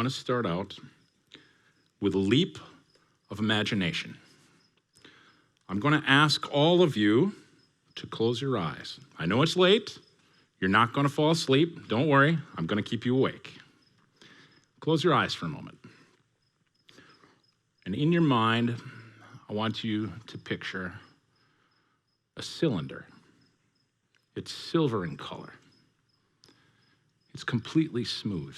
want to start out with a leap of imagination. I'm going to ask all of you to close your eyes. I know it's late. You're not going to fall asleep. Don't worry. I'm going to keep you awake. Close your eyes for a moment. And in your mind, I want you to picture a cylinder. It's silver in color. It's completely smooth.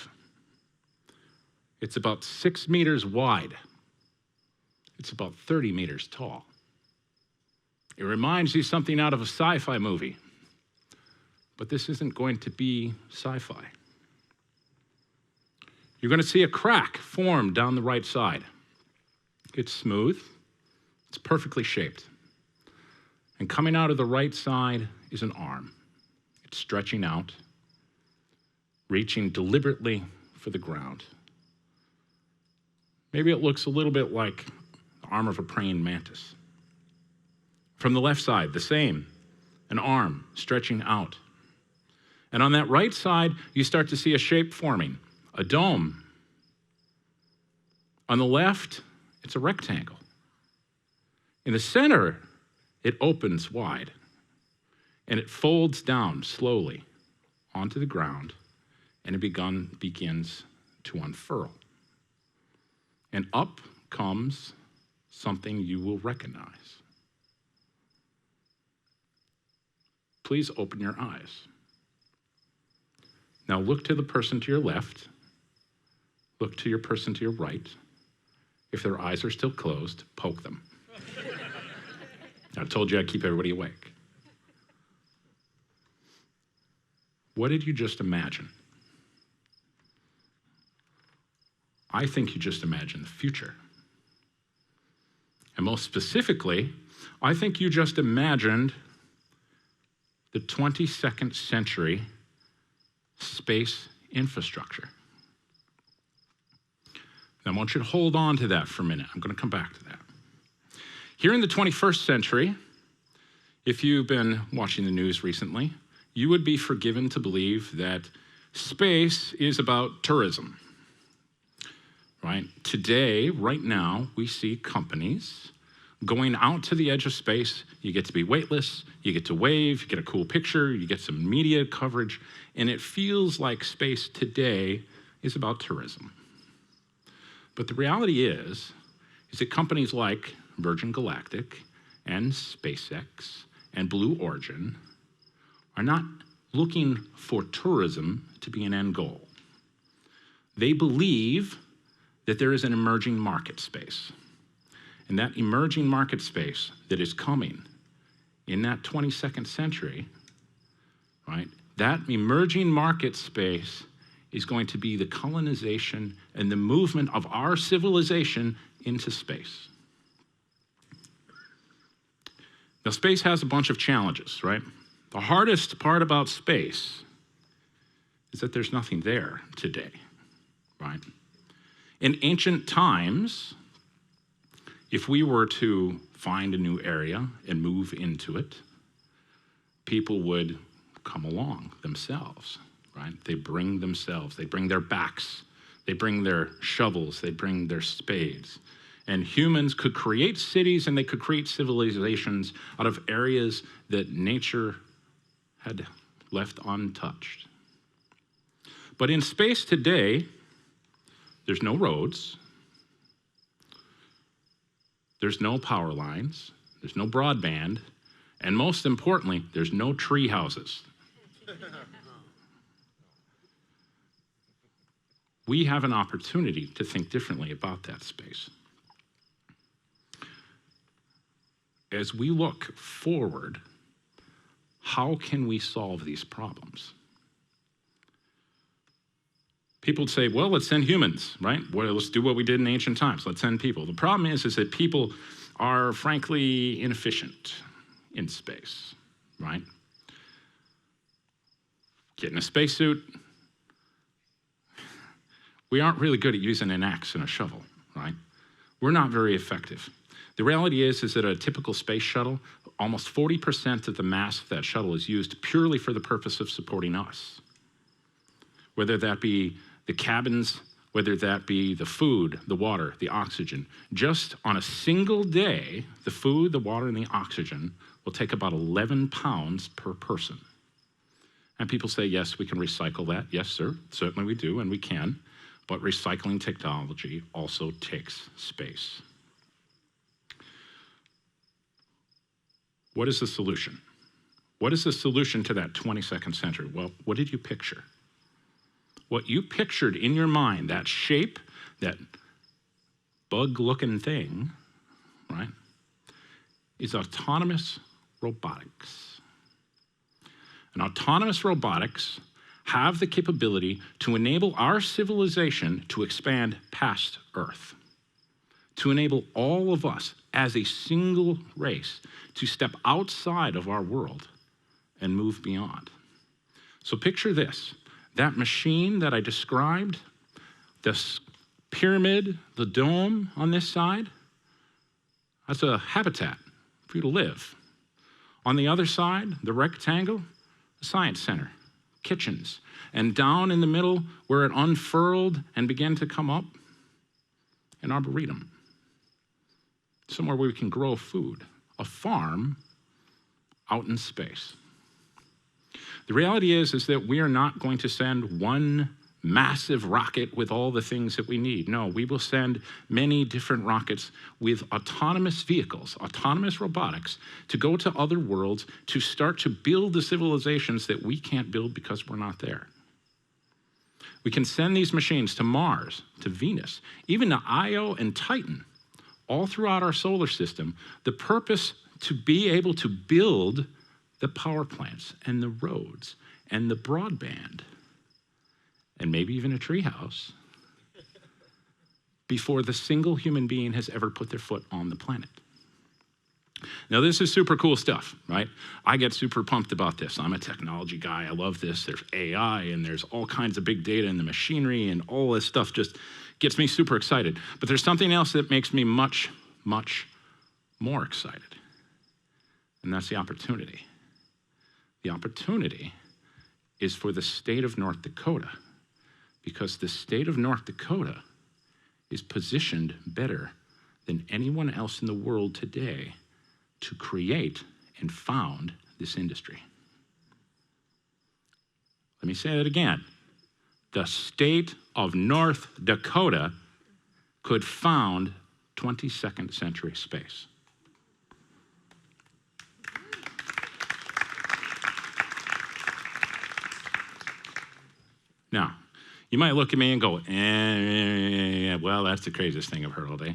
It's about 6 meters wide. It's about 30 meters tall. It reminds you something out of a sci-fi movie, but this isn't going to be sci-fi. You're going to see a crack form down the right side. It's smooth. It's perfectly shaped. And coming out of the right side is an arm. It's stretching out, reaching deliberately for the ground. Maybe it looks a little bit like the arm of a praying mantis. From the left side, the same, an arm stretching out. And on that right side, you start to see a shape forming, a dome. On the left, it's a rectangle. In the center, it opens wide, and it folds down slowly onto the ground, and it begins to unfurl. And up comes something you will recognize. Please open your eyes. Now look to the person to your left. Look to your person to your right. If their eyes are still closed, poke them. I told you I'd keep everybody awake. What did you just imagine? I think you just imagined the future. And most specifically, I think you just imagined the 22nd century space infrastructure. Now, I want you to hold on to that for a minute. I'm going to come back to that. Here in the 21st century, if you've been watching the news recently, you would be forgiven to believe that space is about tourism, right? Today, right now, we see companies going out to the edge of space. You get to be weightless, you get to wave, you get a cool picture, you get some media coverage, and it feels like space today is about tourism. But the reality is that companies like Virgin Galactic and SpaceX and Blue Origin are not looking for tourism to be an end goal. They believe that there is an emerging market space. And that emerging market space that is coming in that 22nd century, right? That emerging market space is going to be the colonization and the movement of our civilization into space. Now, space has a bunch of challenges, right? The hardest part about space is that there's nothing there today, right? In ancient times, if we were to find a new area and move into it, people would come along themselves, right? They bring themselves, they bring their backs, they bring their shovels, they bring their spades. And humans could create cities and they could create civilizations out of areas that nature had left untouched. But in space today, there's no roads, there's no power lines, there's no broadband, and most importantly, there's no tree houses. We have an opportunity to think differently about that space. As we look forward, how can we solve these problems? People would say, well, let's send humans, right? Well, let's do what we did in ancient times. Let's send people. The problem is that people are frankly inefficient in space, right? Get in a spacesuit. We aren't really good at using an axe and a shovel, right? We're not very effective. The reality is that a typical space shuttle, almost 40% of the mass of that shuttle is used purely for the purpose of supporting us. Whether that be the cabins whether that be the food, the water, the oxygen. Just on a single day, the food, the water, and the oxygen will take about 11 pounds per person. And people say, yes, we can recycle that. Yes, sir, certainly we do, and we can. But recycling technology also takes space. What is the solution? What is the solution to that 22nd century? Well, what did you picture? What you pictured in your mind, that shape, that bug-looking thing, right, is autonomous robotics. And autonomous robotics have the capability to enable our civilization to expand past Earth, to enable all of us as a single race to step outside of our world and move beyond. So picture this, that machine that I described, this pyramid, the dome on this side, that's a habitat for you to live. On the other side, the rectangle, the science center, kitchens, and down in the middle where it unfurled and began to come up, an arboretum, somewhere where we can grow food, a farm out in space. The reality is that we are not going to send one massive rocket with all the things that we need. No, we will send many different rockets with autonomous vehicles, autonomous robotics, to go to other worlds to start to build the civilizations that we can't build because we're not there. We can send these machines to Mars, to Venus, even to Io and Titan, all throughout our solar system. The purpose to be able to build the power plants and the roads and the broadband and maybe even a treehouse before the single human being has ever put their foot on the planet. Now, this is super cool stuff, right? I get super pumped about this. I'm a technology guy. I love this. There's AI, and there's all kinds of big data in the machinery, and all this stuff just gets me super excited. But there's something else that makes me much, much more excited, and that's the opportunity. The opportunity is for the state of North Dakota, because the state of North Dakota is positioned better than anyone else in the world today to create and found this industry. Let me say that again. The state of North Dakota could found 22nd century space. Now, you might look at me and go, well, that's the craziest thing I've heard all day.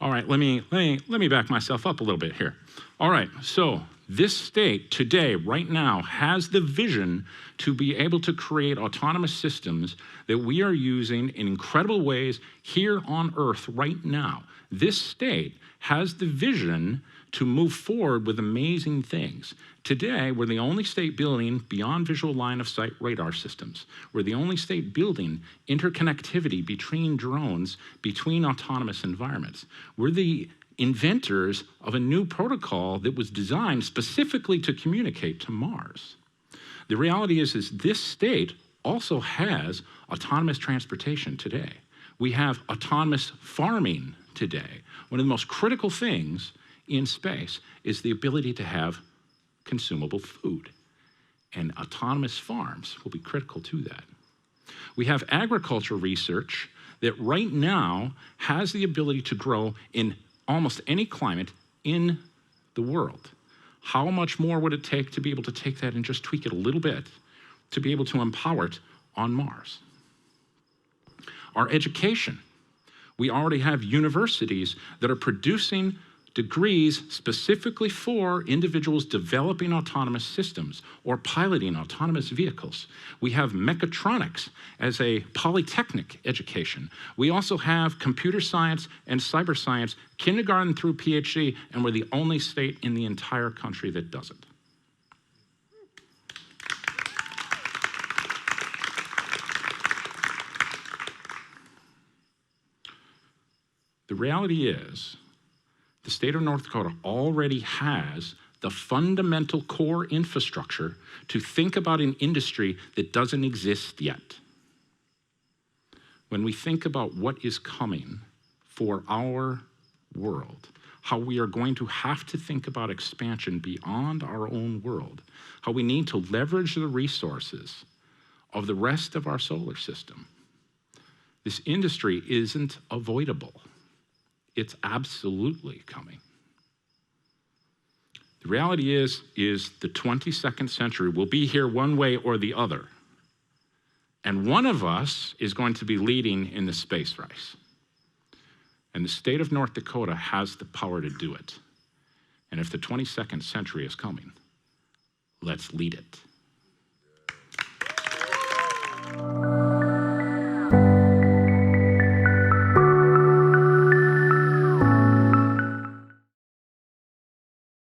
All right, let me back myself up a little bit here. All right, so this state today, right now, has the vision to be able to create autonomous systems that we are using in incredible ways here on Earth right now. This state has the vision to move forward with amazing things. Today, we're the only state building beyond visual line of sight radar systems. We're the only state building interconnectivity between drones, between autonomous environments. We're the inventors of a new protocol that was designed specifically to communicate to Mars. The reality is this state also has autonomous transportation today. We have autonomous farming today. One of the most critical things in space is the ability to have consumable food, and autonomous farms will be critical to that. We have agriculture research that right now has the ability to grow in almost any climate in the world. How much more would it take to be able to take that and just tweak it a little bit to be able to empower it on Mars? Our education. We already have universities that are producing degrees specifically for individuals developing autonomous systems or piloting autonomous vehicles. We have mechatronics as a polytechnic education. We also have computer science and cyber science, kindergarten through PhD, and we're the only state in the entire country that does it. The reality is, the state of North Dakota already has the fundamental core infrastructure to think about an industry that doesn't exist yet. when we think about what is coming for our world, how we are going to have to think about expansion beyond our own world, how we need to leverage the resources of the rest of our solar system. This industry isn't avoidable. It's absolutely coming. The reality is the 22nd century will be here one way or the other. And one of us is going to be leading in the space race. And the state of North Dakota has the power to do it. And if the 22nd century is coming, let's lead it.